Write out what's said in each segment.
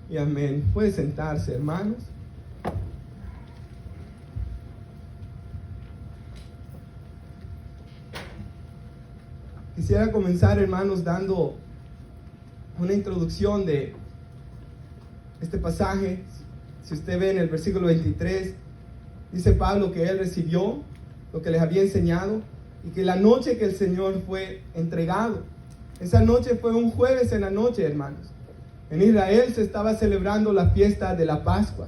y amén. Puede sentarse, hermanos. Quisiera comenzar, hermanos, dando una introducción de este pasaje. Si usted ve en el versículo 23, dice Pablo que él recibió lo que les había enseñado y que la noche que el Señor fue entregado, esa noche fue un jueves en la noche, hermanos. En Israel se estaba celebrando la fiesta de la Pascua.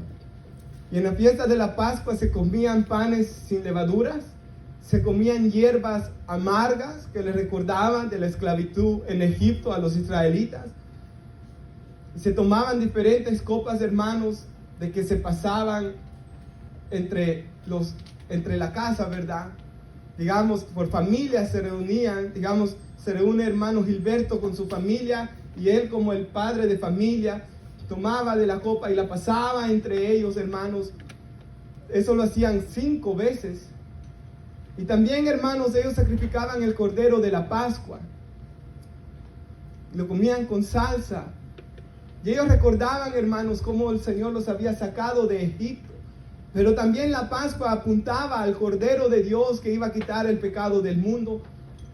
Y en la fiesta de la Pascua se comían panes sin levaduras, se comían hierbas amargas que les recordaban de la esclavitud en Egipto a los israelitas. Y se tomaban diferentes copas, hermanos, de que se pasaban entre la casa, ¿verdad? Digamos, por familias se reunían, digamos, se reúne hermano Gilberto con su familia y él como el padre de familia tomaba de la copa y la pasaba entre ellos, hermanos. Eso lo hacían 5 veces. Y también, hermanos, ellos sacrificaban el cordero de la Pascua. Lo comían con salsa. Y ellos recordaban, hermanos, cómo el Señor los había sacado de Egipto. Pero también la Pascua apuntaba al Cordero de Dios que iba a quitar el pecado del mundo.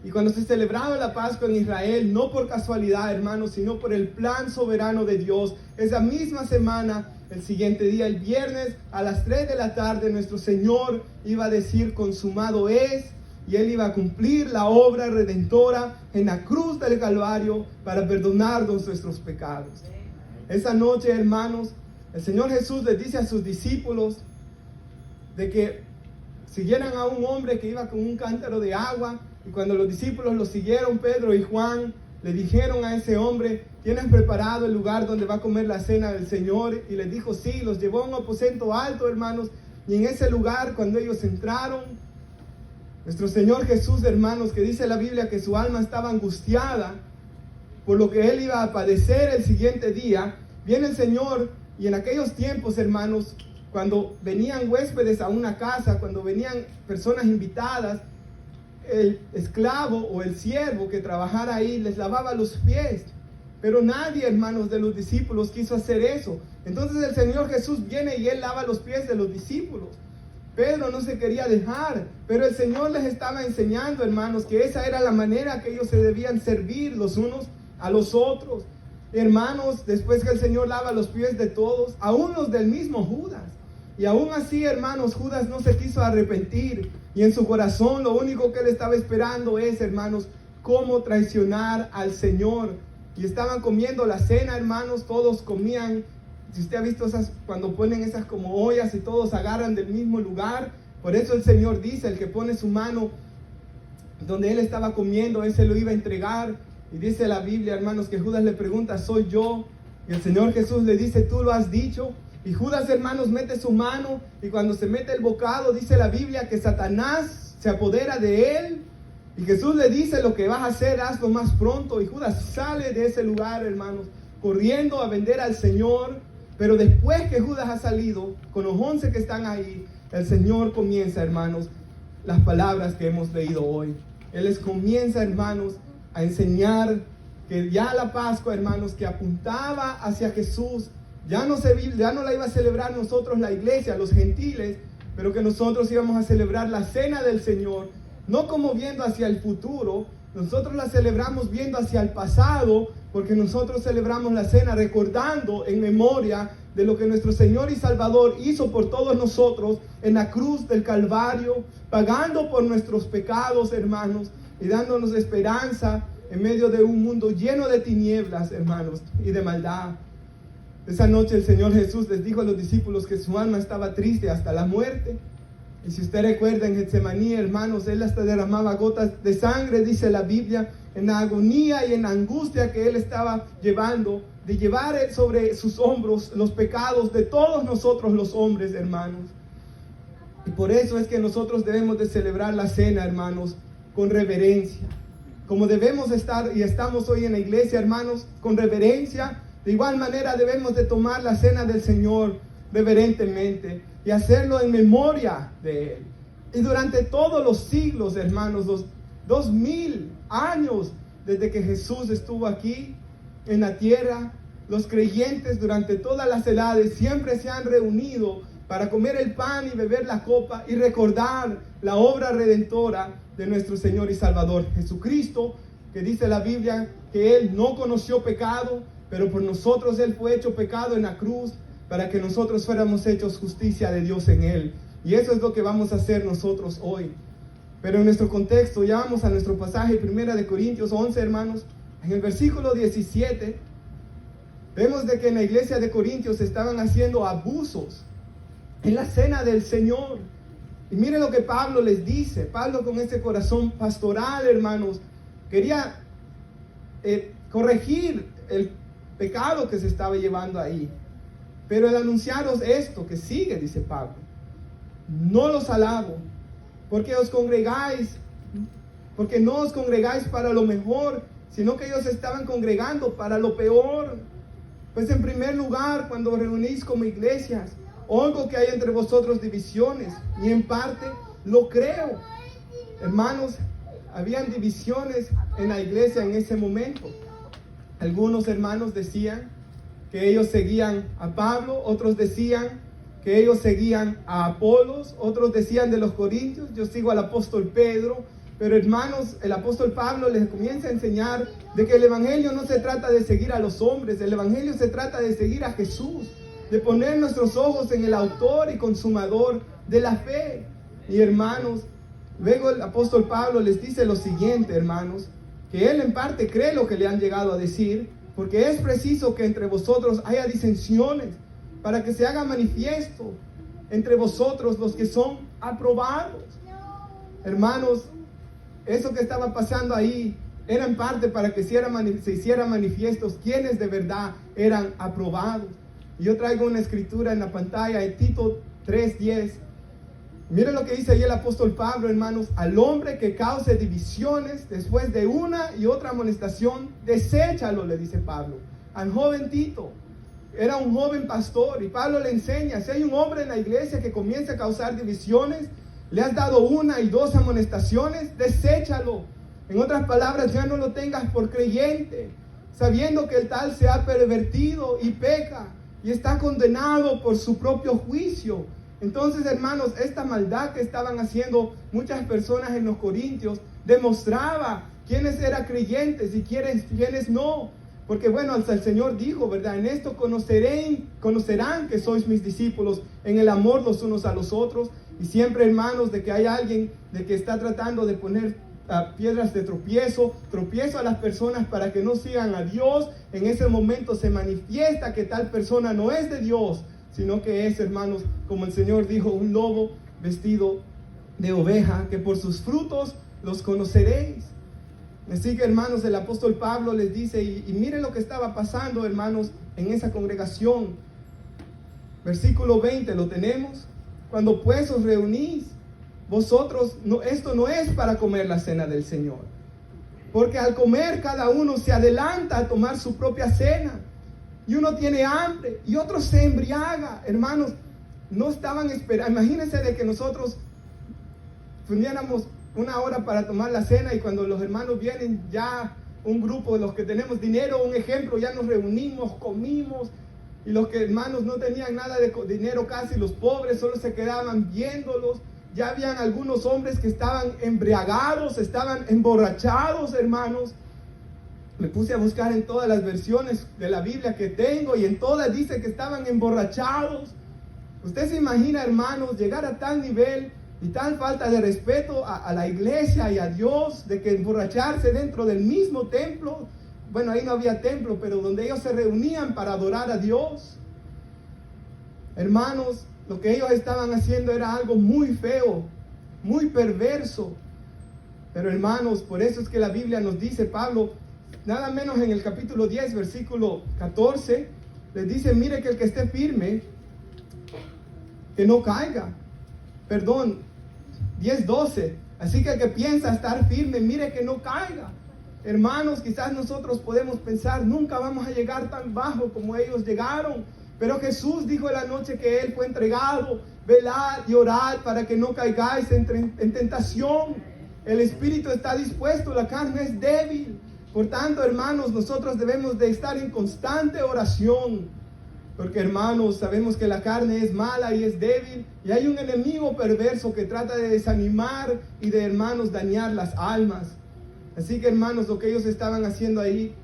Y cuando se celebraba la Pascua en Israel, no por casualidad, hermanos, sino por el plan soberano de Dios, esa misma semana, el siguiente día, el viernes, a las 3 de la tarde, nuestro Señor iba a decir, consumado es, y Él iba a cumplir la obra redentora en la cruz del Calvario para perdonarnos nuestros pecados. Esa noche, hermanos, el Señor Jesús les dice a sus discípulos de que siguieran a un hombre que iba con un cántaro de agua. Y cuando los discípulos lo siguieron, Pedro y Juan le dijeron a ese hombre, ¿tienes preparado el lugar donde va a comer la cena del Señor? Y les dijo, sí. Los llevó a un aposento alto, hermanos. Y en ese lugar, cuando ellos entraron, nuestro Señor Jesús, hermanos, que dice la Biblia que su alma estaba angustiada por lo que Él iba a padecer el siguiente día, viene el Señor. Y en aquellos tiempos, hermanos, cuando venían huéspedes a una casa, cuando venían personas invitadas, el esclavo o el siervo que trabajara ahí les lavaba los pies. Pero nadie, hermanos, de los discípulos quiso hacer eso. Entonces el Señor Jesús viene y Él lava los pies de los discípulos. Pedro no se quería dejar, pero el Señor les estaba enseñando, hermanos, que esa era la manera que ellos se debían servir los unos a los otros. Hermanos, después que el Señor lava los pies de todos, aún los del mismo Judas. Y aún así, hermanos, Judas no se quiso arrepentir. Y en su corazón lo único que él estaba esperando es, hermanos, cómo traicionar al Señor. Y estaban comiendo la cena, hermanos, todos comían. Si usted ha visto esas, cuando ponen esas como ollas y todos agarran del mismo lugar. Por eso el Señor dice, el que pone su mano donde él estaba comiendo, ese lo iba a entregar. Y dice la Biblia, hermanos, que Judas le pregunta, ¿soy yo? Y el Señor Jesús le dice, tú lo has dicho. Y Judas, hermanos, mete su mano y cuando se mete el bocado, dice la Biblia que Satanás se apodera de él. Y Jesús le dice, lo que vas a hacer, hazlo más pronto. Y Judas sale de ese lugar, hermanos, corriendo a vender al Señor. Pero después que Judas ha salido, con los 11 que están ahí, el Señor comienza, hermanos, las palabras que hemos leído hoy. Él les comienza, hermanos, a enseñar que ya la Pascua, hermanos, que apuntaba hacia Jesús, ya no la iba a celebrar nosotros la iglesia, los gentiles, pero que nosotros íbamos a celebrar la cena del Señor, no como viendo hacia el futuro, nosotros la celebramos viendo hacia el pasado, porque nosotros celebramos la cena recordando en memoria de lo que nuestro Señor y Salvador hizo por todos nosotros en la cruz del Calvario, pagando por nuestros pecados, hermanos, y dándonos esperanza en medio de un mundo lleno de tinieblas, hermanos, y de maldad. Esa noche el Señor Jesús les dijo a los discípulos que su alma estaba triste hasta la muerte. Y si usted recuerda en Getsemaní, hermanos, Él hasta derramaba gotas de sangre, dice la Biblia, en la agonía y en la angustia que Él estaba llevando, de llevar sobre sus hombros los pecados de todos nosotros los hombres, hermanos. Y por eso es que nosotros debemos de celebrar la cena, hermanos, con reverencia. Como debemos estar y estamos hoy en la iglesia, hermanos, con reverencia. De igual manera debemos de tomar la cena del Señor reverentemente y hacerlo en memoria de Él. Y durante todos los siglos, hermanos, los 2000 años desde que Jesús estuvo aquí en la tierra, los creyentes durante todas las edades siempre se han reunido para comer el pan y beber la copa y recordar la obra redentora de nuestro Señor y Salvador Jesucristo, que dice la Biblia que Él no conoció pecado, pero por nosotros Él fue hecho pecado en la cruz para que nosotros fuéramos hechos justicia de Dios en Él. Y eso es lo que vamos a hacer nosotros hoy. Pero en nuestro contexto, ya vamos a nuestro pasaje, 1 Corintios 11, hermanos. En el versículo 17, vemos de que en la iglesia de Corintios estaban haciendo abusos en la cena del Señor. Y miren lo que Pablo les dice. Pablo, con ese corazón pastoral, hermanos, quería corregir el pecado que se estaba llevando ahí. Pero el anunciaros esto que sigue, dice Pablo, no los alabo, porque no os congregáis para lo mejor, sino que ellos estaban congregando para lo peor. Pues en primer lugar, cuando reunís como iglesias, oigo que hay entre vosotros divisiones, y en parte lo creo. Hermanos, habían divisiones en la iglesia en ese momento. Algunos hermanos decían que ellos seguían a Pablo, otros decían que ellos seguían a Apolos, otros decían de los corintios, yo sigo al apóstol Pedro. Pero hermanos, el apóstol Pablo les comienza a enseñar de que el evangelio no se trata de seguir a los hombres, el evangelio se trata de seguir a Jesús, de poner nuestros ojos en el autor y consumador de la fe. Y hermanos, luego el apóstol Pablo les dice lo siguiente, hermanos, que él en parte cree lo que le han llegado a decir, porque es preciso que entre vosotros haya disensiones, para que se haga manifiesto entre vosotros los que son aprobados. Hermanos, eso que estaba pasando ahí era en parte para que se hicieran manifiestos quienes de verdad eran aprobados. Y yo traigo una escritura en la pantalla de Tito 3:10. Miren lo que dice ahí el apóstol Pablo, hermanos: al hombre que cause divisiones después de una y otra amonestación, deséchalo, le dice Pablo al joven Tito. Era un joven pastor y Pablo le enseña: si hay un hombre en la iglesia que comienza a causar divisiones, le has dado una y dos amonestaciones, deséchalo. En otras palabras, ya no lo tengas por creyente, sabiendo que el tal se ha pervertido y peca y está condenado por su propio juicio. Entonces, hermanos, esta maldad que estaban haciendo muchas personas en los Corintios demostraba quiénes eran creyentes y quiénes no. Porque bueno, hasta el Señor dijo, ¿verdad? En esto conocerán que sois mis discípulos, en el amor los unos a los otros. Y siempre, hermanos, de que hay alguien de que está tratando de poner piedras de tropiezo a las personas para que no sigan a Dios, en ese momento se manifiesta que tal persona no es de Dios, sino que es, hermanos, como el Señor dijo, un lobo vestido de oveja, que por sus frutos los conoceréis. Así que, hermanos, el apóstol Pablo les dice, y miren lo que estaba pasando, hermanos, en esa congregación. Versículo 20, ¿lo tenemos? Cuando pues os reunís, vosotros, esto no es para comer la cena del Señor. Porque al comer cada uno se adelanta a tomar su propia cena. Y uno tiene hambre y otro se embriaga. Hermanos, no estaban esperando. Imagínense de que nosotros tuviéramos una hora para tomar la cena y cuando los hermanos vienen, ya un grupo de los que tenemos dinero, un ejemplo, ya nos reunimos, comimos, y los que, hermanos, no tenían nada de dinero casi, los pobres solo se quedaban viéndolos. Ya habían algunos hombres que estaban embriagados, estaban emborrachados, hermanos. Me puse a buscar en todas las versiones de la Biblia que tengo y en todas dice que estaban emborrachados. Usted se imagina, hermanos, llegar a tal nivel y tal falta de respeto a la iglesia y a Dios, de que emborracharse dentro del mismo templo. Bueno, ahí no había templo, pero donde ellos se reunían para adorar a Dios. Hermanos, lo que ellos estaban haciendo era algo muy feo, muy perverso. Pero, hermanos, por eso es que la Biblia nos dice, Pablo, nada menos en el capítulo 10, versículo 14, les dice: mire que el que esté firme, que no caiga. Perdón, 10:12. Así que el que piensa estar firme, mire que no caiga. Hermanos, quizás nosotros podemos pensar, nunca vamos a llegar tan bajo como ellos llegaron. Pero Jesús dijo en la noche que Él fue entregado: velad y orad para que no caigáis en tentación. El espíritu está dispuesto, la carne es débil. Por tanto, hermanos, nosotros debemos de estar en constante oración. Porque, hermanos, sabemos que la carne es mala y es débil. Y hay un enemigo perverso que trata de desanimar y de, hermanos, dañar las almas. Así que, hermanos, lo que ellos estaban haciendo ahí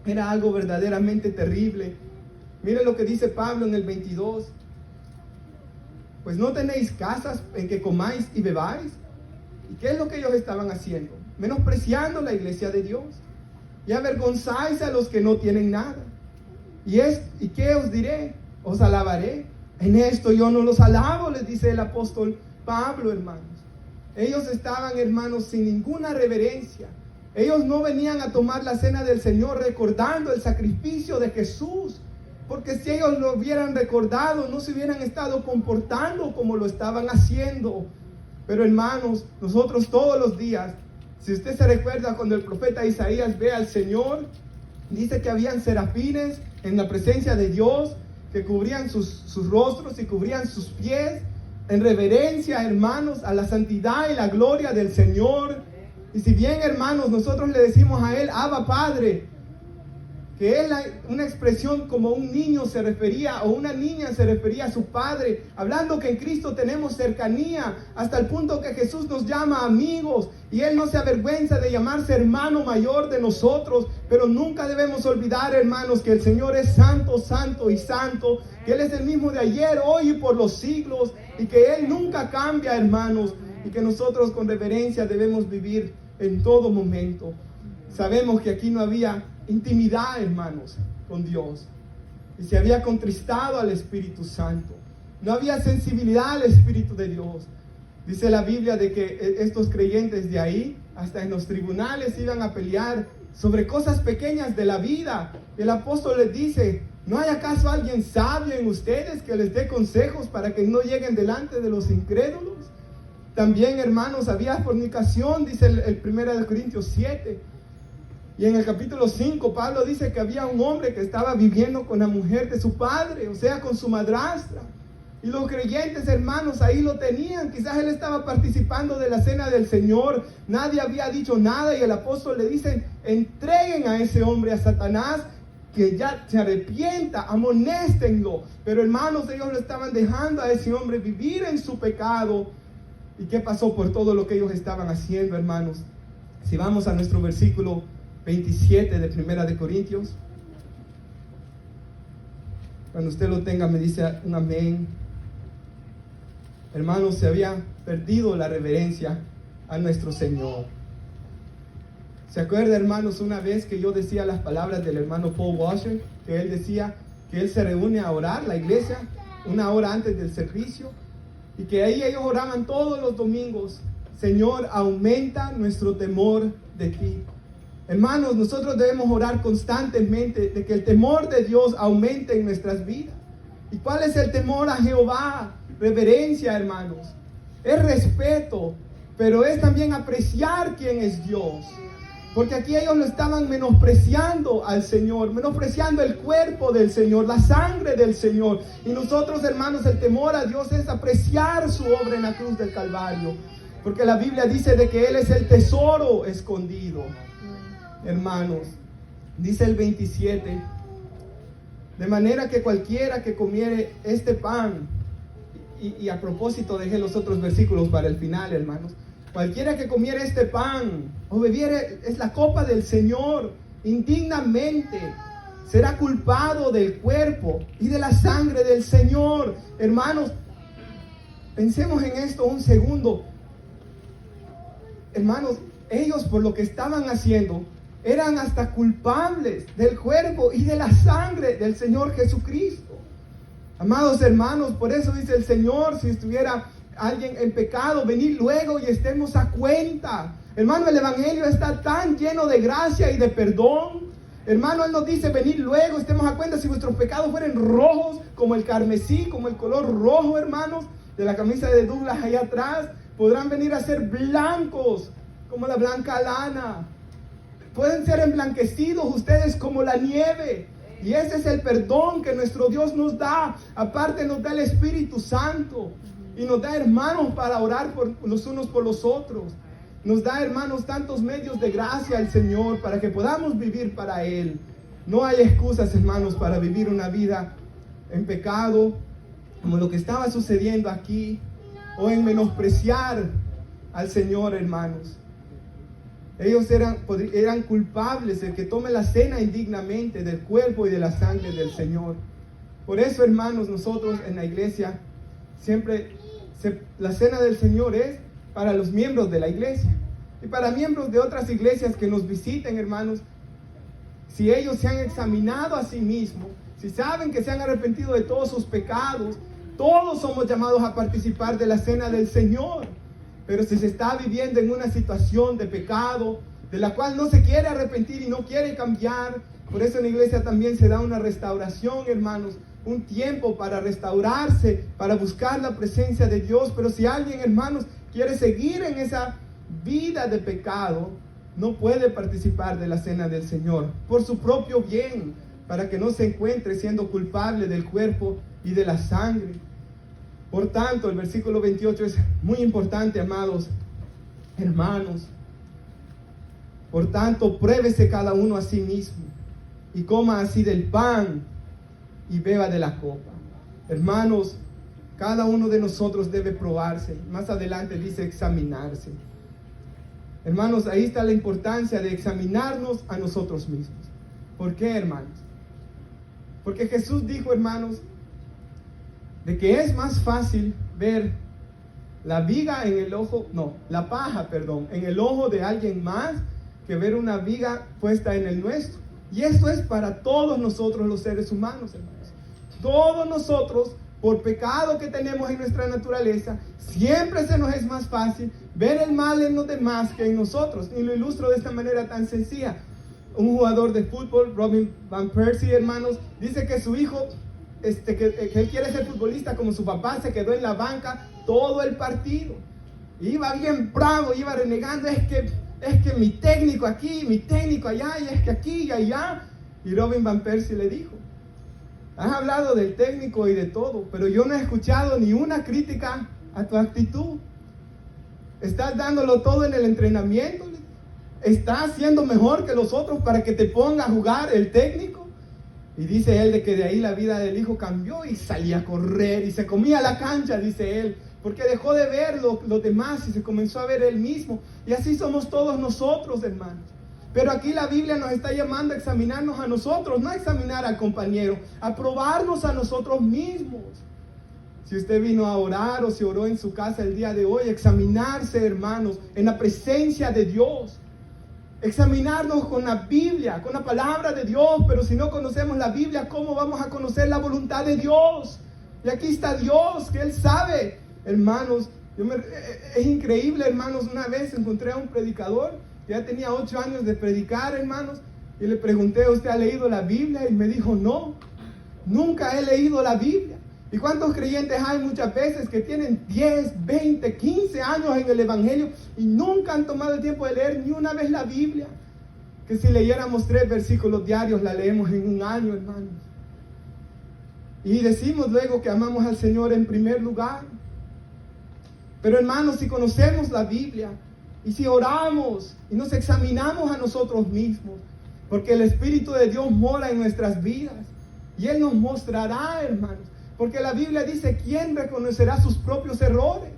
era algo verdaderamente terrible. Miren lo que dice Pablo en el 22. Pues no tenéis casas en que comáis y bebáis. ¿Y qué es lo que ellos estaban haciendo? Menospreciando la iglesia de Dios. Y avergonzáis a los que no tienen nada. ¿Y qué os diré? Os alabaré. En esto yo no los alabo, les dice el apóstol Pablo, hermanos. Ellos estaban, hermanos, sin ninguna reverencia. Ellos no venían a tomar la cena del Señor recordando el sacrificio de Jesús. Porque si ellos lo hubieran recordado, no se hubieran estado comportando como lo estaban haciendo. Pero, hermanos, nosotros todos los días, si usted se recuerda cuando el profeta Isaías ve al Señor, dice que habían serafines en la presencia de Dios, que cubrían sus rostros y cubrían sus pies, en reverencia, hermanos, a la santidad y la gloria del Señor. Y si bien, hermanos, nosotros le decimos a Él, Abba Padre, que es una expresión como un niño se refería, o una niña se refería a su padre, hablando que en Cristo tenemos cercanía, hasta el punto que Jesús nos llama amigos, y Él no se avergüenza de llamarse hermano mayor de nosotros. Pero nunca debemos olvidar, hermanos, que el Señor es santo, santo y santo, que Él es el mismo de ayer, hoy y por los siglos, y que Él nunca cambia, hermanos, y que nosotros con reverencia debemos vivir en todo momento. Sabemos que aquí no había intimidad, hermanos, con Dios, y se había contristado al Espíritu Santo. No había sensibilidad al Espíritu de Dios. Dice la Biblia de que estos creyentes de ahí, hasta en los tribunales, iban a pelear sobre cosas pequeñas de la vida. El apóstol les dice, ¿no hay acaso alguien sabio en ustedes que les dé consejos para que no lleguen delante de los incrédulos? También, hermanos, había fornicación, dice el 1 Corintios 7. Y en el capítulo 5, Pablo dice que había un hombre que estaba viviendo con la mujer de su padre, o sea, con su madrastra. Y los creyentes, hermanos, ahí lo tenían. Quizás él estaba participando de la cena del Señor. Nadie había dicho nada y el apóstol le dice, entreguen a ese hombre a Satanás, que ya se arrepienta, amonéstenlo. Pero, hermanos, ellos lo estaban dejando a ese hombre vivir en su pecado. ¿Y qué pasó por todo lo que ellos estaban haciendo, hermanos? Si vamos a nuestro versículo 27 de 1 de Corintios. Cuando usted lo tenga me dice un amén. Hermanos, se había perdido la reverencia a nuestro Señor. ¿Se acuerda, hermanos, una vez que yo decía las palabras del hermano Paul Washer? Que él decía que él se reúne a orar, la iglesia, una hora antes del servicio, y que ahí ellos oraban todos los domingos. Señor, aumenta nuestro temor de ti. Hermanos, nosotros debemos orar constantemente de que el temor de Dios aumente en nuestras vidas. ¿Y cuál es el temor a Jehová? Reverencia, hermanos. Es respeto, pero es también apreciar quién es Dios. Porque aquí ellos lo estaban menospreciando al Señor, menospreciando el cuerpo del Señor, la sangre del Señor. Y nosotros, hermanos, el temor a Dios es apreciar su obra en la cruz del Calvario. Porque la Biblia dice de que Él es el tesoro escondido. Hermanos, dice el 27, de manera que cualquiera que comiere este pan, y a propósito dejé los otros versículos para el final, hermanos, cualquiera que comiere este pan o bebiere es la copa del Señor indignamente, será culpado del cuerpo y de la sangre del Señor. Hermanos, pensemos en esto un segundo. Hermanos, ellos por lo que estaban haciendo eran hasta culpables del cuerpo y de la sangre del Señor Jesucristo. Amados hermanos, por eso dice el Señor, si estuviera alguien en pecado, venid luego y estemos a cuenta. Hermano, el Evangelio está tan lleno de gracia y de perdón. Hermano, Él nos dice, venid luego, estemos a cuenta. Si vuestros pecados fueren rojos como el carmesí, como el color rojo, hermanos, de la camisa de Douglas ahí atrás, podrán venir a ser blancos como la blanca lana. Pueden ser emblanquecidos ustedes como la nieve. Y ese es el perdón que nuestro Dios nos da. Aparte nos da el Espíritu Santo. Y nos da hermanos para orar por los unos por los otros. nos da, hermanos, tantos medios de gracia al Señor para que podamos vivir para Él. No hay excusas, hermanos, para vivir una vida en pecado, como lo que estaba sucediendo aquí, o en menospreciar al Señor, hermanos. Ellos eran culpables, el que tome la cena indignamente del cuerpo y de la sangre del Señor. Por eso, hermanos, nosotros en la iglesia, siempre la cena del Señor es para los miembros de la iglesia. Y para miembros de otras iglesias que nos visiten, hermanos, si ellos se han examinado a sí mismos, si saben que se han arrepentido de todos sus pecados, todos somos llamados a participar de la cena del Señor. Pero si se está viviendo en una situación de pecado, de la cual no se quiere arrepentir y no quiere cambiar, por eso en la iglesia también se da una restauración, hermanos, un tiempo para restaurarse, para buscar la presencia de Dios. Pero si alguien, hermanos, quiere seguir en esa vida de pecado, no puede participar de la cena del Señor, por su propio bien, para que no se encuentre siendo culpable del cuerpo y de la sangre. Por tanto, el versículo 28 es muy importante, amados hermanos. Por tanto, pruébese cada uno a sí mismo y coma así del pan y beba de la copa. Hermanos, cada uno de nosotros debe probarse. Más adelante dice examinarse. Hermanos, ahí está la importancia de examinarnos a nosotros mismos. ¿Por qué, hermanos? Porque Jesús dijo, hermanos, de que es más fácil ver la viga en el ojo, la paja, en el ojo de alguien más que ver una viga puesta en el nuestro. Y esto es para todos nosotros los seres humanos, hermanos. Todos nosotros, por pecado que tenemos en nuestra naturaleza, siempre se nos es más fácil ver el mal en los demás que en nosotros. Y lo ilustro de esta manera tan sencilla. Un jugador de fútbol, Robin Van Persie, hermanos, dice que su hijo, que él quiere ser futbolista como su papá, se quedó en la banca todo el partido. Iba bien bravo, iba renegando, es que mi técnico aquí, mi técnico allá, y es que aquí y allá. Y Robin Van Persie le dijo, has hablado del técnico y de todo, pero yo no he escuchado ni una crítica a tu actitud. Estás dándolo todo en el entrenamiento. Estás siendo mejor que los otros para que te ponga a jugar el técnico. Y dice él de que de ahí la vida del hijo cambió y salía a correr y se comía la cancha, dice él, porque dejó de ver los demás y se comenzó a ver él mismo. Y así somos todos nosotros, hermanos. Pero aquí la Biblia nos está llamando a examinarnos a nosotros, no a examinar al compañero, a probarnos a nosotros mismos. Si usted vino a orar o si oró en su casa el día de hoy, examinarse, hermanos, en la presencia de Dios. Examinarnos con la Biblia, con la palabra de Dios. Pero si no conocemos la Biblia, ¿cómo vamos a conocer la voluntad de Dios? Y aquí está Dios, que Él sabe. Hermanos, es increíble, hermanos. Una vez encontré a un predicador que ya tenía 8 años de predicar, hermanos, y le pregunté, ¿usted ha leído la Biblia? Y me dijo, no, nunca he leído la Biblia. ¿Y cuántos creyentes hay muchas veces que tienen 10, 20, 15 años en el Evangelio y nunca han tomado el tiempo de leer ni una vez la Biblia? Que si leyéramos 3 versículos diarios la leemos en un año, hermanos. Y decimos luego que amamos al Señor en primer lugar. Pero, hermanos, si conocemos la Biblia y si oramos y nos examinamos a nosotros mismos, porque el Espíritu de Dios mora en nuestras vidas y Él nos mostrará, hermanos. Porque la Biblia dice, ¿quién reconocerá sus propios errores?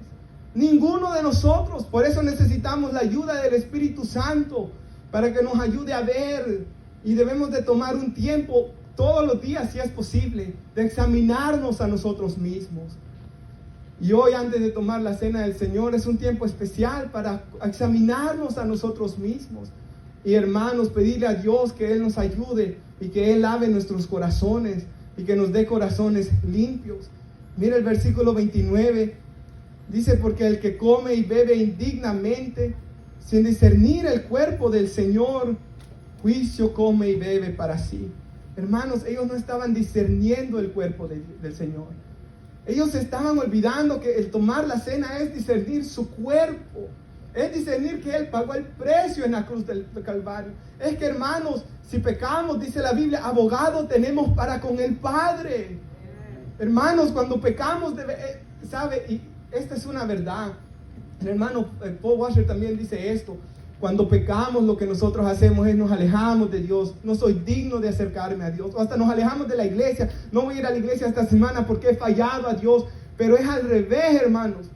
Ninguno de nosotros. Por eso necesitamos la ayuda del Espíritu Santo para que nos ayude a ver. Y debemos de tomar un tiempo todos los días, si es posible, de examinarnos a nosotros mismos. Y hoy, antes de tomar la cena del Señor, es un tiempo especial para examinarnos a nosotros mismos. Y, hermanos, pedirle a Dios que Él nos ayude y que Él lave nuestros corazones y que nos dé corazones limpios. Mira el versículo 29. Dice, porque el que come y bebe indignamente, sin discernir el cuerpo del Señor, juicio come y bebe para sí. Hermanos, ellos no estaban discerniendo el cuerpo del Señor. Ellos se estaban olvidando que el tomar la cena es discernir su cuerpo. Es discernir que Él pagó el precio en la cruz del Calvario. Es que, hermanos, si pecamos, dice la Biblia, abogado tenemos para con el Padre. Hermanos, cuando pecamos, ¿sabe? Y esta es una verdad. El hermano Paul Washer también dice esto: cuando pecamos, lo que nosotros hacemos es nos alejamos de Dios. No soy digno de acercarme a Dios. O hasta nos alejamos de la iglesia. No voy a ir a la iglesia esta semana porque he fallado a Dios. Pero es al revés, hermanos.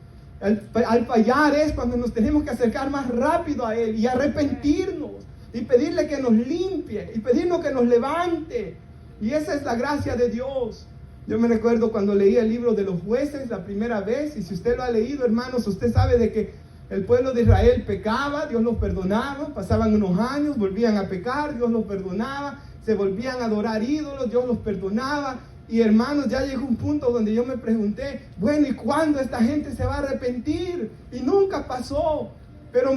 Al fallar es cuando nos tenemos que acercar más rápido a Él y arrepentirnos y pedirle que nos limpie y pedirnos que nos levante. Y esa es la gracia de Dios. Yo me recuerdo cuando leí el libro de los jueces la primera vez, y si usted lo ha leído, hermanos, usted sabe de que el pueblo de Israel pecaba, Dios los perdonaba, pasaban unos años, volvían a pecar, Dios los perdonaba, se volvían a adorar ídolos, Dios los perdonaba. Y hermanos, ya llegó un punto donde yo me pregunté, bueno, ¿y cuándo esta gente se va a arrepentir? Y nunca pasó. Pero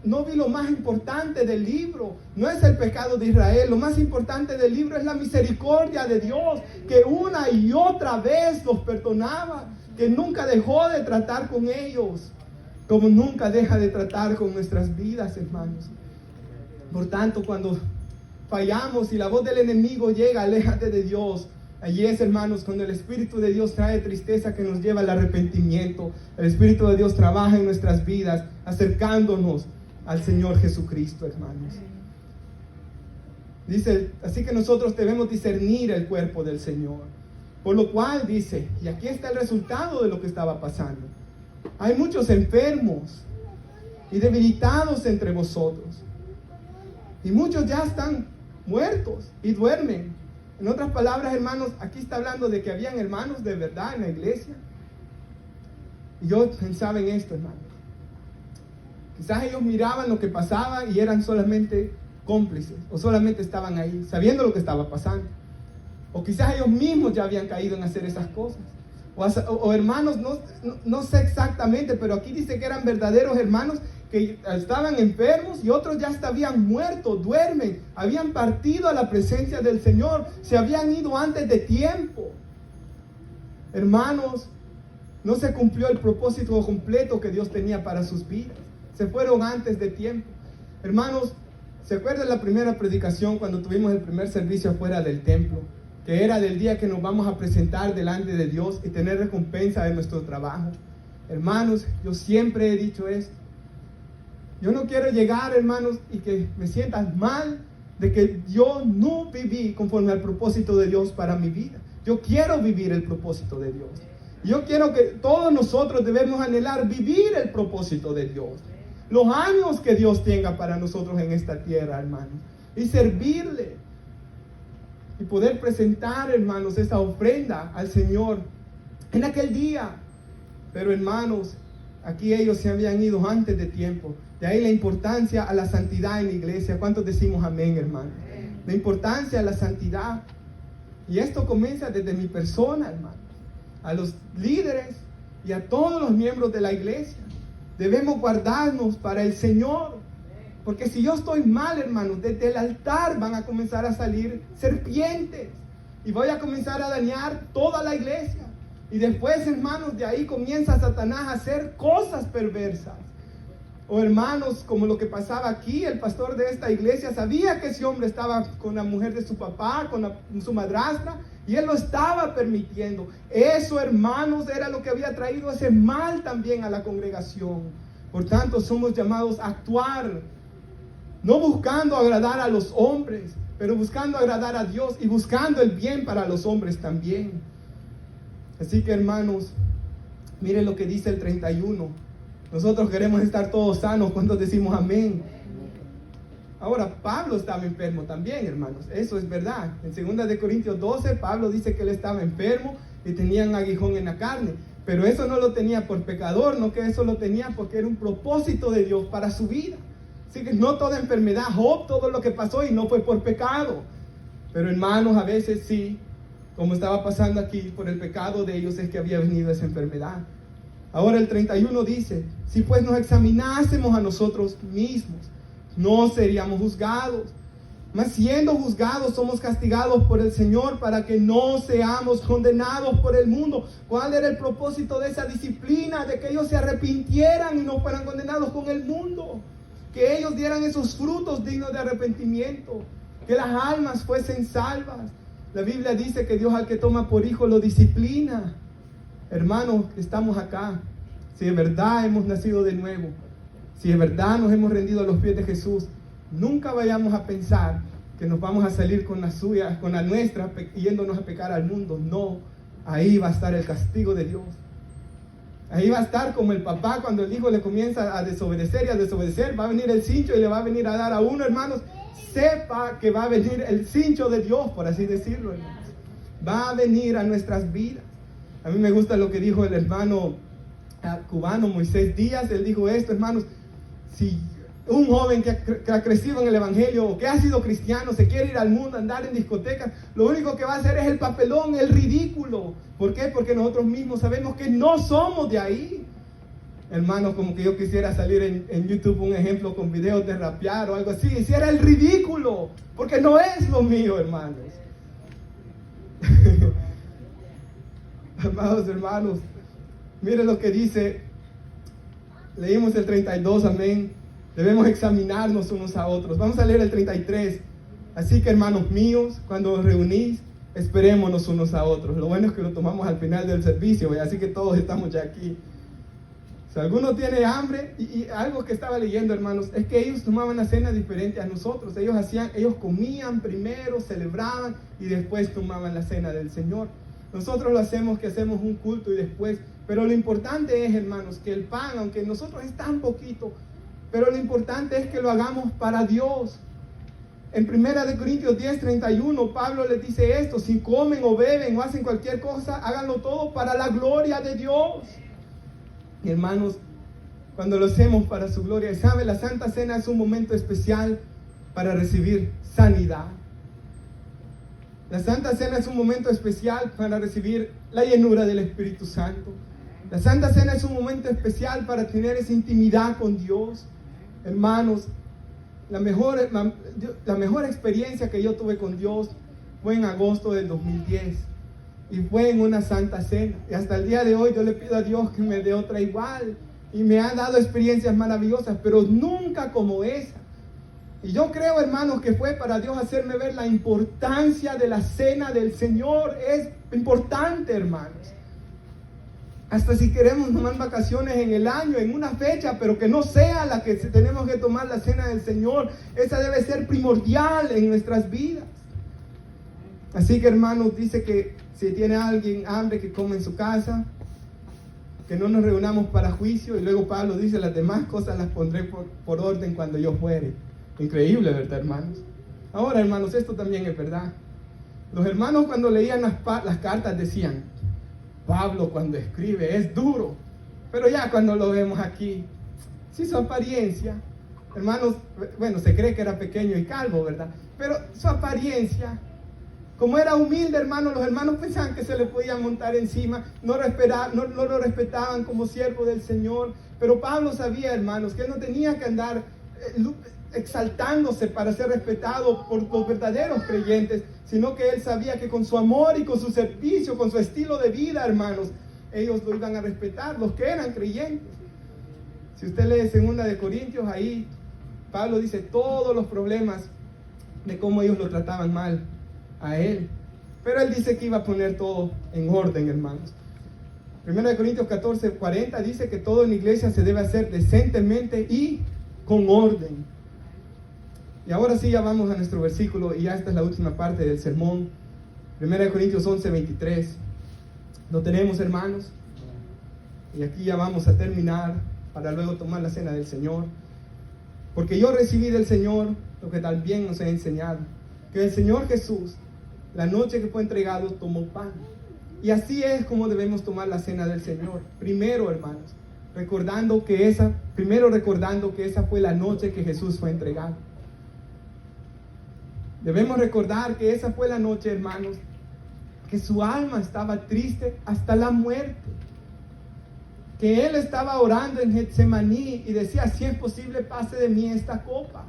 no vi lo más importante del libro. No es el pecado de Israel. Lo más importante del libro es la misericordia de Dios, que una y otra vez los perdonaba, que nunca dejó de tratar con ellos, como nunca deja de tratar con nuestras vidas, hermanos. Por tanto, cuando fallamos y la voz del enemigo llega, aléjate de Dios. Allí es, hermanos, cuando el Espíritu de Dios trae tristeza que nos lleva al arrepentimiento. El Espíritu de Dios trabaja en nuestras vidas, acercándonos al Señor Jesucristo, hermanos. Dice, así que nosotros debemos discernir el cuerpo del Señor. Por lo cual dice, y aquí está el resultado de lo que estaba pasando. Hay muchos enfermos y debilitados entre vosotros. Y muchos ya están muertos y duermen. En otras palabras, hermanos, aquí está hablando de que habían hermanos de verdad en la iglesia. Y yo pensaba en esto, hermanos. Quizás ellos miraban lo que pasaba y eran solamente cómplices, o solamente estaban ahí, sabiendo lo que estaba pasando. O quizás ellos mismos ya habían caído en hacer esas cosas. O hermanos, no sé exactamente, pero aquí dice que eran verdaderos hermanos que estaban enfermos y otros ya hasta habían muerto, duermen, habían partido a la presencia del Señor, se habían ido antes de tiempo. Hermanos, no se cumplió el propósito completo que Dios tenía para sus vidas. Se fueron antes de tiempo. Hermanos, ¿se acuerdan la primera predicación cuando tuvimos el primer servicio afuera del templo? Que era del día que nos vamos a presentar delante de Dios y tener recompensa de nuestro trabajo. Hermanos, yo siempre he dicho esto. Yo no quiero llegar, hermanos, y que me sientan mal de que yo no viví conforme al propósito de Dios para mi vida. Yo quiero vivir el propósito de Dios. Yo quiero que todos nosotros debemos anhelar vivir el propósito de Dios. Los años que Dios tenga para nosotros en esta tierra, hermanos. Y servirle. Y poder presentar, hermanos, esa ofrenda al Señor en aquel día. Pero, hermanos, aquí ellos se habían ido antes de tiempo. De ahí la importancia a la santidad en la iglesia. ¿Cuántos decimos amén, hermano? La importancia a la santidad. Y esto comienza desde mi persona, hermano. A los líderes y a todos los miembros de la iglesia. Debemos guardarnos para el Señor. Porque si yo estoy mal, hermano, desde el altar van a comenzar a salir serpientes. Y voy a comenzar a dañar toda la iglesia. Y después, hermanos, de ahí comienza Satanás a hacer cosas perversas. O hermanos, como lo que pasaba aquí, el pastor de esta iglesia sabía que ese hombre estaba con la mujer de su papá, con su madrastra, y él lo estaba permitiendo. Eso, hermanos, era lo que había traído ese mal también a la congregación. Por tanto, somos llamados a actuar, no buscando agradar a los hombres, pero buscando agradar a Dios y buscando el bien para los hombres también. Así que, hermanos, miren lo que dice el 31. Nosotros queremos estar todos sanos. ¿Cuántos decimos amén? Ahora, Pablo estaba enfermo también, hermanos. Eso es verdad. En 2 Corintios 12, Pablo dice que él estaba enfermo y tenía un aguijón en la carne. Pero eso no lo tenía por pecador, no, que eso lo tenía porque era un propósito de Dios para su vida. Así que no toda enfermedad, Job, todo lo que pasó y no fue por pecado. Pero, hermanos, a veces sí, como estaba pasando aquí, por el pecado de ellos es que había venido esa enfermedad. Ahora el 31 dice, si pues nos examinásemos a nosotros mismos, no seríamos juzgados. Mas siendo juzgados, somos castigados por el Señor para que no seamos condenados por el mundo. ¿Cuál era el propósito de esa disciplina? De que ellos se arrepintieran y no fueran condenados con el mundo. Que ellos dieran esos frutos dignos de arrepentimiento. Que las almas fuesen salvas. La Biblia dice que Dios al que toma por hijo lo disciplina. Hermanos, estamos acá. si de verdad hemos nacido de nuevo, si de verdad nos hemos rendido a los pies de Jesús, nunca vayamos a pensar que nos vamos a salir con las suyas, con las nuestras, yéndonos a pecar al mundo. No, ahí va a estar el castigo de Dios. Ahí va a estar como el papá cuando el hijo le comienza a desobedecer y a desobedecer. Va a venir el cincho y le va a venir a dar a uno, hermanos. Sepa que va a venir el cincho de Dios, por así decirlo, hermanos. Va a venir a nuestras vidas. A mí me gusta lo que dijo el hermano cubano Moisés Díaz. Él dijo esto, hermanos: si un joven que ha crecido en el evangelio o que ha sido cristiano se quiere ir al mundo, andar en discotecas, lo único que va a hacer es el papelón, el ridículo. ¿Por qué? Porque nosotros mismos sabemos que no somos de ahí. Hermanos, como que yo quisiera salir en YouTube un ejemplo con videos de rapear o algo así, hiciera el ridículo, porque no es lo mío, hermanos. Amados hermanos, miren lo que dice, leímos el 32, amén. Debemos examinarnos unos a otros. Vamos a leer el 33. Así que, hermanos míos, cuando os reunís, esperémonos unos a otros. Lo bueno es que lo tomamos al final del servicio, así que todos estamos ya aquí. Si alguno tiene hambre, y algo que estaba leyendo, hermanos, es que ellos tomaban la cena diferente a nosotros. Ellos comían primero, celebraban y después tomaban la cena del Señor. Nosotros lo hacemos, que hacemos un culto y después. Pero lo importante es, hermanos, que el pan, aunque nosotros es tan poquito, pero lo importante es que lo hagamos para Dios. En 1 Corintios 10:31, Pablo les dice esto: si comen o beben o hacen cualquier cosa, háganlo todo para la gloria de Dios. Y hermanos, cuando lo hacemos para su gloria, ¿sabe? La Santa Cena es un momento especial para recibir sanidad. La Santa Cena es un momento especial para recibir la llenura del Espíritu Santo. La Santa Cena es un momento especial para tener esa intimidad con Dios. Hermanos, la mejor experiencia que yo tuve con Dios fue en agosto del 2010 y fue en una Santa Cena. Y hasta el día de hoy yo le pido a Dios que me dé otra igual, y me ha dado experiencias maravillosas, pero nunca como esa. Y yo creo, hermanos, que fue para Dios hacerme ver la importancia de la cena del Señor. Es importante, hermanos. Hasta si queremos tomar vacaciones en el año, en una fecha, pero que no sea la que tenemos que tomar la cena del Señor. Esa debe ser primordial en nuestras vidas. Así que, hermanos, dice que si tiene alguien hambre, que come en su casa, que no nos reunamos para juicio. Y luego Pablo dice: las demás cosas las pondré por orden cuando yo fuere. Increíble, ¿verdad, hermanos? Ahora, hermanos, esto también es verdad. Los hermanos, cuando leían las cartas, decían: Pablo, cuando escribe, es duro. Pero ya cuando lo vemos aquí, sí, su apariencia, hermanos, bueno, se cree que era pequeño y calvo, ¿verdad? Pero su apariencia, como era humilde, hermanos, los hermanos pensaban que se le podía montar encima, no lo respetaban como siervo del Señor. Pero Pablo sabía, hermanos, que él no tenía que andar exaltándose para ser respetado por los verdaderos creyentes, sino que él sabía que con su amor y con su servicio, con su estilo de vida, hermanos, ellos lo iban a respetar, los que eran creyentes. Si usted lee 2 Corintios, ahí Pablo dice todos los problemas de cómo ellos lo trataban mal a él, pero él dice que iba a poner todo en orden, hermanos. 1 Corintios 14:40 dice que todo en la iglesia se debe hacer decentemente y con orden. Y ahora sí, ya vamos a nuestro versículo, y ya esta es la última parte del sermón. 1 Corintios 11:23. ¿Lo tenemos, hermanos? Y aquí ya vamos a terminar para luego tomar la cena del Señor. Porque yo recibí del Señor lo que también nos he enseñado, que el Señor Jesús, la noche que fue entregado, tomó pan. Y así es como debemos tomar la cena del Señor. Primero, hermanos, recordando que esa fue la noche que Jesús fue entregado. Debemos recordar que esa fue la noche, hermanos, que su alma estaba triste hasta la muerte. Que él estaba orando en Getsemaní y decía: si es posible, pase de mí esta copa.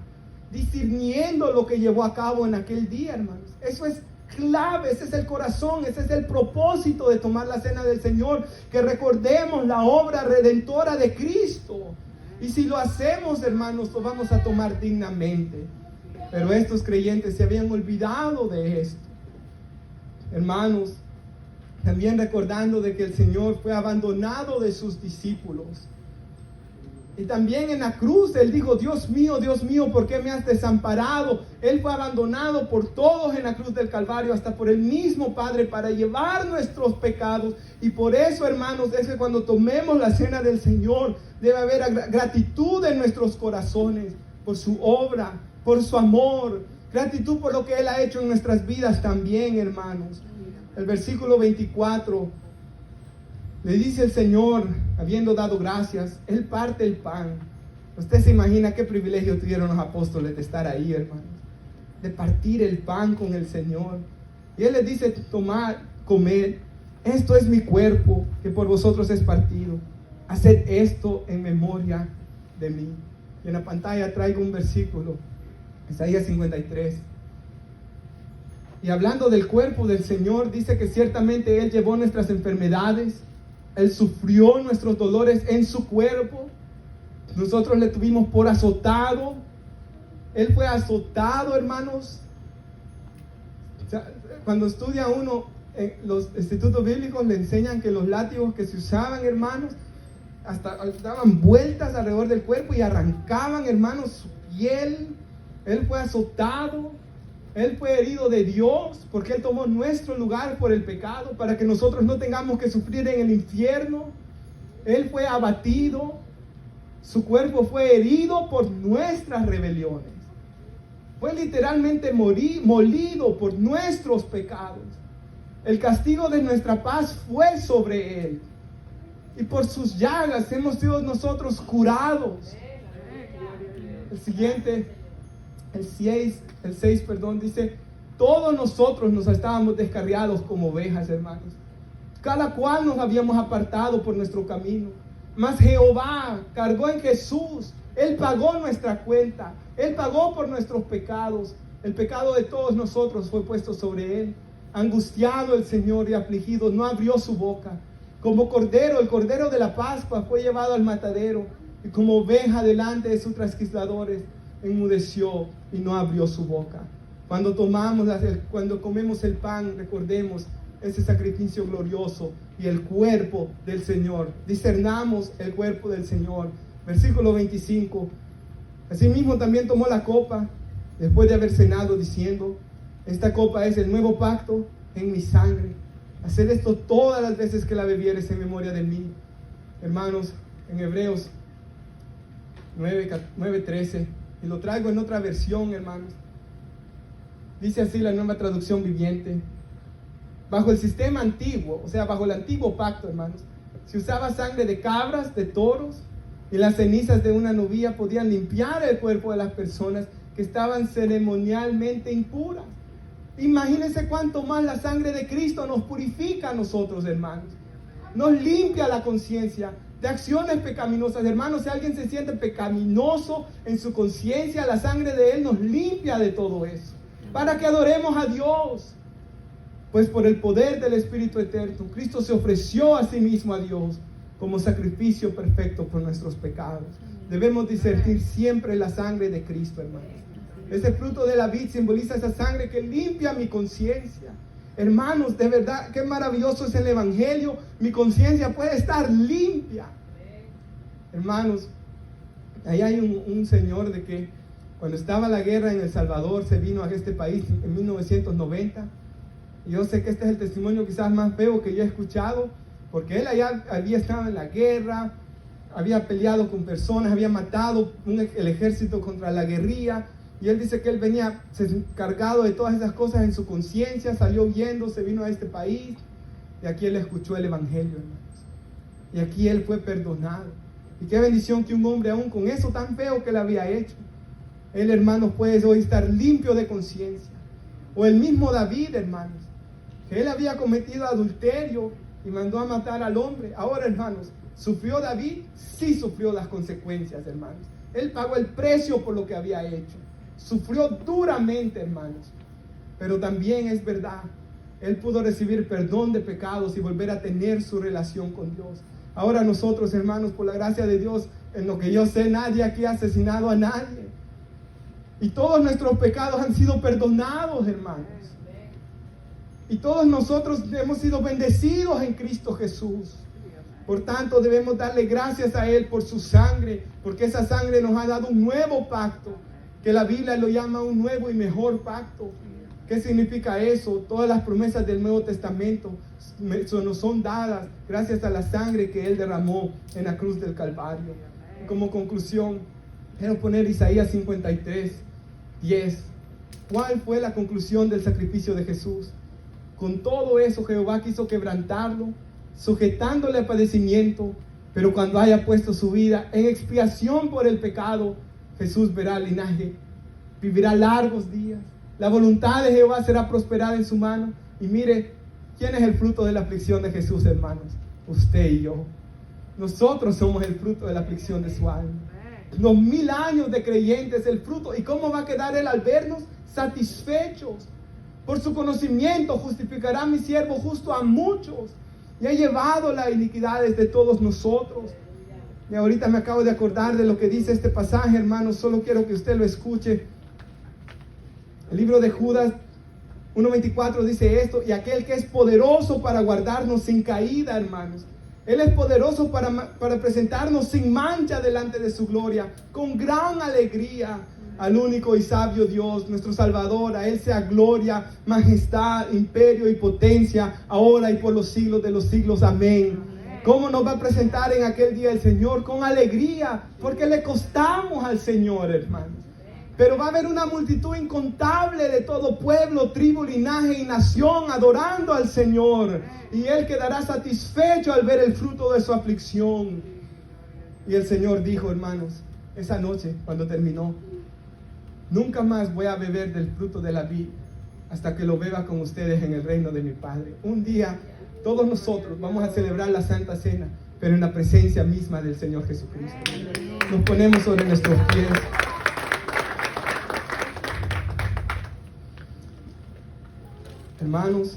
Discerniendo lo que llevó a cabo en aquel día, hermanos. Eso es clave, ese es el corazón, ese es el propósito de tomar la cena del Señor. Que recordemos la obra redentora de Cristo. Y si lo hacemos, hermanos, lo vamos a tomar dignamente. Pero estos creyentes se habían olvidado de esto. Hermanos, También recordando de que el Señor fue abandonado de sus discípulos. Y también en la cruz Él dijo, Dios mío, ¿por qué me has desamparado? Él fue abandonado por todos en la cruz del Calvario, hasta por el mismo Padre, para llevar nuestros pecados. Y por eso, hermanos, es que cuando tomemos la cena del Señor, debe haber gratitud en nuestros corazones por su obra, por su amor, gratitud por lo que Él ha hecho en nuestras vidas también, hermanos. El versículo 24 le dice el Señor, habiendo dado gracias, Él parte el pan. Usted se imagina qué privilegio tuvieron los apóstoles de estar ahí, hermanos, de partir el pan con el Señor. Y Él les dice, tomad, comed, esto es mi cuerpo que por vosotros es partido. Haced esto en memoria de mí. Y en la pantalla traigo un versículo, Isaías 53. Y hablando del cuerpo del Señor, dice que ciertamente Él llevó nuestras enfermedades, Él sufrió nuestros dolores en su cuerpo. Nosotros le tuvimos por azotado. Él fue azotado, hermanos. O sea, cuando estudia uno, los institutos bíblicos le enseñan que los látigos que se usaban, hermanos, hasta daban vueltas alrededor del cuerpo y arrancaban, hermanos, su piel. Él fue azotado. Él fue herido de Dios porque Él tomó nuestro lugar por el pecado, para que nosotros no tengamos que sufrir en el infierno. Él fue abatido, su cuerpo fue herido por nuestras rebeliones. Fue literalmente molido por nuestros pecados. El castigo de nuestra paz fue sobre Él. Y por sus llagas hemos sido nosotros curados. El siguiente, el 6, dice, todos nosotros nos estábamos descarriados como ovejas, hermanos. Cada cual nos habíamos apartado por nuestro camino. Mas Jehová cargó en Jesús. Él pagó nuestra cuenta. Él pagó por nuestros pecados. El pecado de todos nosotros fue puesto sobre Él. Angustiado el Señor y afligido, no abrió su boca. Como cordero, el cordero de la Pascua fue llevado al matadero. Y como oveja delante de sus trasquiladores, enmudeció y no abrió su boca. Cuando comemos el pan, recordemos ese sacrificio glorioso y el cuerpo del Señor. Discernamos el cuerpo del Señor. Versículo 25. Asimismo también tomó la copa después de haber cenado, diciendo, esta copa es el nuevo pacto en mi sangre. Haced esto todas las veces que la bebieres en memoria de mí. Hermanos, en Hebreos 9:13, y lo traigo en otra versión, hermanos. Dice así la Nueva Traducción Viviente: bajo el sistema antiguo, o sea, bajo el antiguo pacto, hermanos, se usaba sangre de cabras, de toros, y las cenizas de una novilla podían limpiar el cuerpo de las personas que estaban ceremonialmente impuras. Imagínense cuánto más la sangre de Cristo nos purifica a nosotros, hermanos. Nos limpia la conciencia de acciones pecaminosas. Hermanos, si alguien se siente pecaminoso en su conciencia, la sangre de Él nos limpia de todo eso, para que adoremos a Dios. Pues por el poder del Espíritu Eterno, Cristo se ofreció a sí mismo a Dios como sacrificio perfecto por nuestros pecados. Debemos discernir siempre la sangre de Cristo, hermanos. Ese fruto de la vid simboliza esa sangre que limpia mi conciencia. Hermanos, de verdad, qué maravilloso es el Evangelio. Mi conciencia puede estar limpia. Hermanos, ahí hay un señor de que cuando estaba la guerra en El Salvador, se vino a este país en 1990. Y yo sé que este es el testimonio quizás más feo que yo he escuchado, porque él allá había estado en la guerra, había peleado con personas, había matado el ejército contra la guerrilla. Y él dice que él venía cargado de todas esas cosas en su conciencia, salió huyendo, se vino a este país, y aquí él escuchó el Evangelio, hermanos. Y aquí él fue perdonado. Y qué bendición que un hombre, aún con eso tan feo que le había hecho, él, hermanos, puede hoy estar limpio de conciencia. O el mismo David, hermanos, que él había cometido adulterio y mandó a matar al hombre. Ahora, hermanos, ¿sufrió David? Sí sufrió las consecuencias, hermanos. Él pagó el precio por lo que había hecho. Sufrió duramente, hermanos. Pero también es verdad, él pudo recibir perdón de pecados y volver a tener su relación con Dios. Ahora nosotros, hermanos, por la gracia de Dios, en lo que yo sé, nadie aquí ha asesinado a nadie. Y todos nuestros pecados han sido perdonados, hermanos. Y todos nosotros hemos sido bendecidos en Cristo Jesús. Por tanto, debemos darle gracias a Él por su sangre, porque esa sangre nos ha dado un nuevo pacto, que la Biblia lo llama un nuevo y mejor pacto. ¿Qué significa eso? Todas las promesas del Nuevo Testamento nos son dadas gracias a la sangre que Él derramó en la cruz del Calvario. Y como conclusión, quiero poner Isaías 53, 10. ¿Cuál fue la conclusión del sacrificio de Jesús? Con todo eso Jehová quiso quebrantarlo, sujetándole al padecimiento, pero cuando haya puesto su vida en expiación por el pecado, Jesús verá el linaje, vivirá largos días. La voluntad de Jehová será prosperada en su mano. Y mire, ¿quién es el fruto de la aflicción de Jesús, hermanos? Usted y yo. Nosotros somos el fruto de la aflicción de su alma. Los 1000 años de creyentes, el fruto. ¿Y cómo va a quedar Él al vernos? Satisfechos. Por su conocimiento justificará mi siervo justo a muchos, y ha llevado las iniquidades de todos nosotros. Y ahorita me acabo de acordar de lo que dice este pasaje, hermanos. Solo quiero que usted lo escuche. El libro de Judas 1:24 dice esto: y aquel que es poderoso para guardarnos sin caída, hermanos. Él es poderoso para presentarnos sin mancha delante de su gloria, con gran alegría, al único y sabio Dios, nuestro Salvador. A Él sea gloria, majestad, imperio y potencia, ahora y por los siglos de los siglos. Amén. ¿Cómo nos va a presentar en aquel día el Señor? Con alegría, porque le costamos al Señor, hermanos. Pero va a haber una multitud incontable de todo pueblo, tribu, linaje y nación adorando al Señor. Y Él quedará satisfecho al ver el fruto de su aflicción. Y el Señor dijo, hermanos, esa noche cuando terminó: nunca más voy a beber del fruto de la vid hasta que lo beba con ustedes en el reino de mi Padre. Un día todos nosotros vamos a celebrar la Santa Cena, pero en la presencia misma del Señor Jesucristo. Nos ponemos sobre nuestros pies. Hermanos,